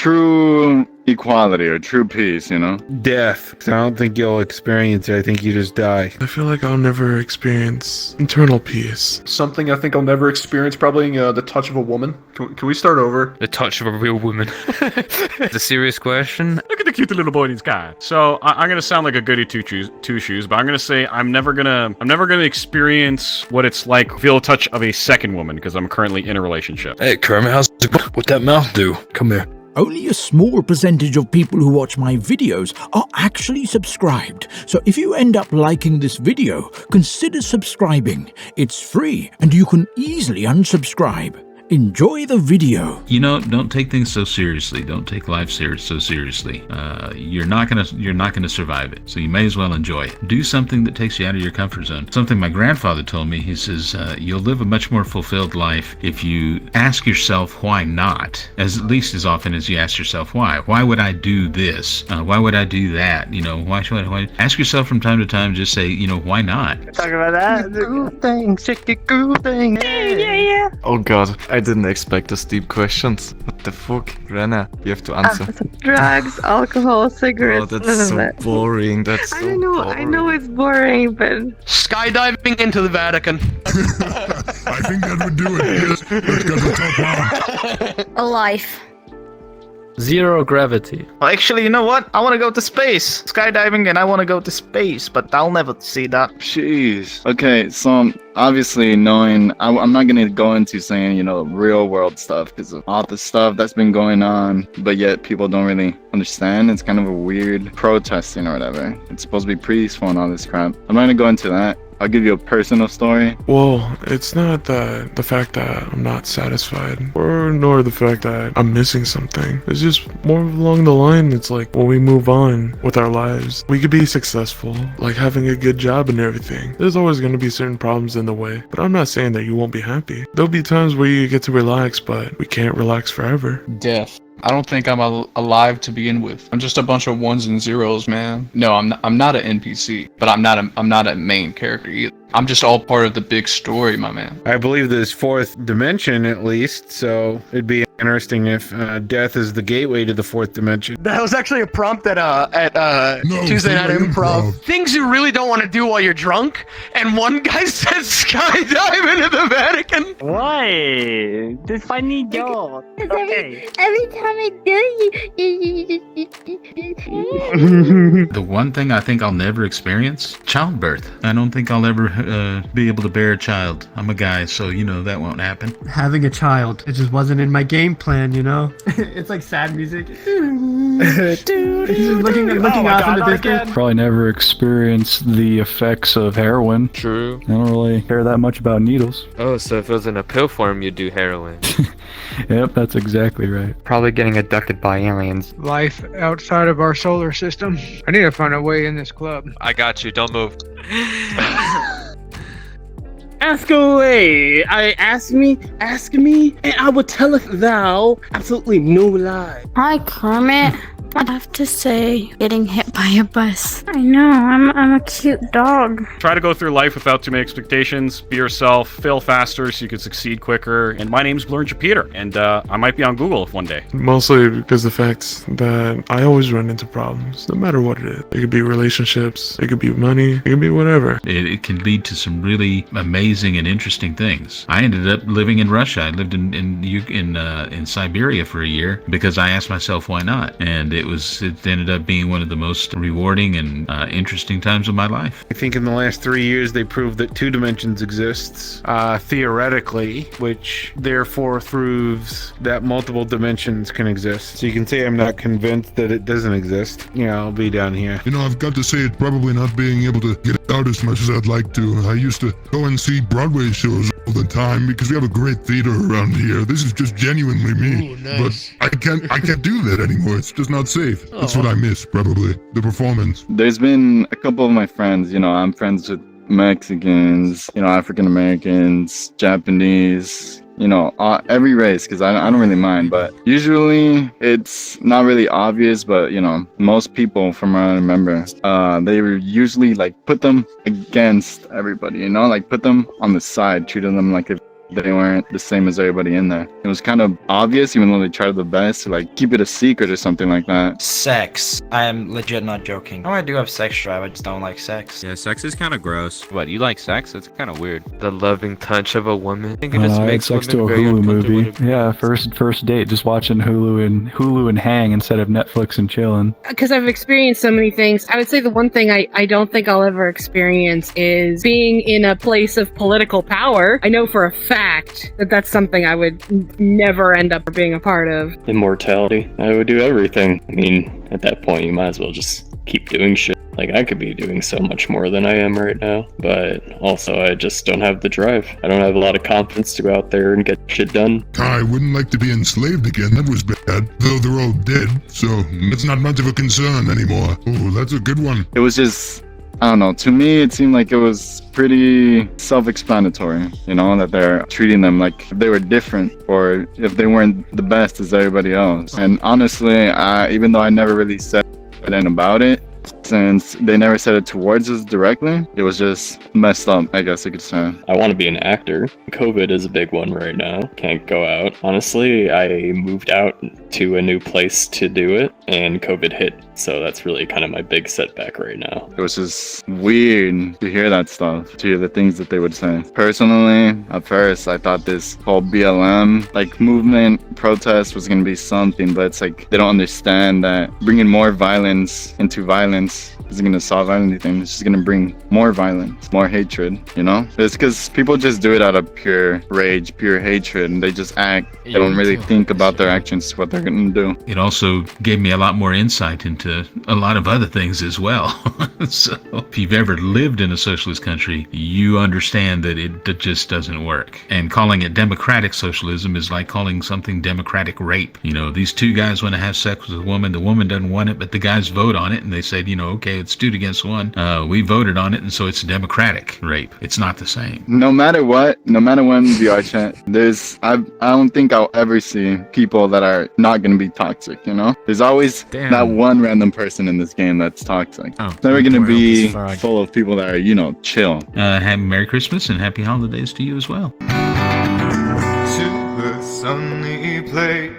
true equality or true peace, you know? Death. I don't think you'll experience it. I think you just die. I feel like I'll never experience internal peace. Something I think I'll never experience, probably the touch of a woman. Can we start over? The touch of a real woman. It's a serious question. Look at the cute little boy in his car. So I'm gonna sound like a goody two shoes, but I'm gonna say I'm never gonna experience what it's like to feel a touch of a second woman because I'm currently in a relationship. Hey, Kermit, how's it going? What'd that mouth do? Come here. Only a small percentage of people who watch my videos are actually subscribed. So if you end up liking this video, consider subscribing. It's free and you can easily unsubscribe. Enjoy the video. You know, don't take things so seriously. Don't take life so seriously. You're not gonna survive it. So you may as well enjoy it. Do something that takes you out of your comfort zone. Something my grandfather told me. He says you'll live a much more fulfilled life if you ask yourself why not, at least as often as you ask yourself why. Why would I do this? Why would I do that? You know, why ask yourself from time to time? Just say, you know, why not? Talk about that. Groove thing, shake it, groove thing. Yeah. Oh God. I didn't expect those deep questions. What the fuck? Rena, you have to answer. Drugs, alcohol, cigarettes, Oh, that's so boring. That's so boring. I know it's boring, but... Skydiving into the Vatican. I think that would do it. Yes, let's go to top one. A life. Zero gravity. Well, actually, you know what? I want to go to space. Skydiving and I want to go to space, but I'll never see that. Jeez. Okay, so obviously knowing, I'm not going to go into saying, you know, real world stuff because of all the stuff that's been going on, but yet people don't really understand. It's kind of a weird protesting or whatever. It's supposed to be peaceful and all this crap. I'm not going to go into that. I'll give you a personal story. Well, it's not the fact that I'm not satisfied, nor the fact that I'm missing something. It's just more along the line. It's like when we move on with our lives, we could be successful, like having a good job and everything. There's always going to be certain problems in the way, but I'm not saying that you won't be happy. There'll be times where you get to relax, but we can't relax forever. Death. I don't think I'm alive to begin with. I'm just a bunch of ones and zeros, man. No, I'm not an NPC, but I'm not a main character either. I'm just all part of the big story, my man. I believe there's fourth dimension at least, so it'd be interesting if death is the gateway to the fourth dimension. That was actually a prompt at No, Tuesday Night Improv. Things you really don't want to do while you're drunk, and one guy said skydive into the Vatican. Why? This funny joke. Okay. Every time I do The one thing I think I'll never experience, childbirth. I don't think I'll ever be able to bear a child. I'm a guy, so you know that won't happen. Having a child, it just wasn't in my game plan, you know? It's like sad music. Just looking off in the distance. Probably never experienced the effects of heroin. True. I don't really care that much about needles. Oh, so if it was in a pill form, you'd do heroin. Yep, that's exactly right. Probably getting abducted by aliens. Life outside of our solar system. I need to find a way in this club. I got you. Don't move. Ask away. Ask me, and I will telleth thou absolutely no lie. Hi, Kermit. I'd have to say, getting hit by a bus. I know, I'm a cute dog. Try to go through life without too many expectations. Be yourself. Fail faster so you can succeed quicker. And my name's Blurn Peter, and I might be on Google one day. Mostly because the fact that I always run into problems, no matter what it is. It could be relationships, it could be money, it could be whatever. It can lead to some really amazing and interesting things. I ended up living in Russia. I lived in Siberia for a year because I asked myself why not, and it ended up being one of the most rewarding and interesting times of my life. I think in the last 3 years they proved that 2 dimensions exists theoretically, which therefore proves that multiple dimensions can exist. So you can say I'm not convinced that it doesn't exist. Yeah, I'll be down here. You know, I've got to say it's probably not being able to get out as much as I'd like to. I used to go and see Broadway shows all the time because we have a great theater around here. This is just genuinely me. Ooh, nice. But I can't do that anymore. It's just not safe. That's what I miss, probably. The performance. There's been a couple of my friends, you know, I'm friends with Mexicans, you know, African Americans, Japanese, you know, every race, because I don't really mind, but usually it's not really obvious, but you know, most people from what I remember, they usually like put them against everybody, you know, like put them on the side, treated them like if they weren't the same as everybody in there. It was kind of obvious, even though they tried their best to like keep it a secret or something like that. Sex. I am legit not joking. Oh, I do have sex drive. I just don't like sex. Yeah, sex is kind of gross. What, you like sex? That's kind of weird. The loving touch of a woman. I think it just I had makes sex to women a very Hulu uncomfortable. movie. Yeah, first date, just watching Hulu and Hang instead of Netflix and chilling. Because I've experienced so many things. I would say the one thing I don't think I'll ever experience is being in a place of political power. I know for a fact that that's something I would never end up being a part of. Immortality. I would do everything. I mean, at that point, you might as well just keep doing shit. Like, I could be doing so much more than I am right now, but also I just don't have the drive. I don't have a lot of confidence to go out there and get shit done. I wouldn't like to be enslaved again, that was bad. Though they're all dead, so it's not much of a concern anymore. Oh, that's a good one. It was just, I don't know, to me it seemed like it was pretty self-explanatory, you know, that they're treating them like they were different or if they weren't the best as everybody else. And honestly, even though I never really said anything about it, since they never said it towards us directly, it was just messed up, I guess you could say. I want to be an actor. COVID is a big one right now. Can't go out. Honestly, I moved out to a new place to do it, and COVID hit. So that's really kind of my big setback right now. It was just weird to hear that stuff, to hear the things that they would say. Personally, at first, I thought this whole BLM, like movement, protest was going to be something, but it's like they don't understand that bringing more violence into violence isn't going to solve anything. It's just going to bring more violence, more hatred, you know? It's because people just do it out of pure rage, pure hatred, and they just act. They don't really think about their actions, what they're going to do. It also gave me a lot more insight into a lot of other things as well. So if you've ever lived in a socialist country, you understand that it just doesn't work. And calling it democratic socialism is like calling something democratic rape. You know, these two guys want to have sex with a woman, the woman doesn't want it, but the guys vote on it, and they said, you know, okay, it's 2 against 1. We voted on it, and so it's democratic rape. It's not the same. No matter what, no matter when VRCHAT, I don't think I'll ever see people that are not going to be toxic, you know? There's always that one random person in this game that's toxic. It's never going to be full of people that are, you know, chill. Happy Merry Christmas and Happy Holidays to you as well. To the sunny place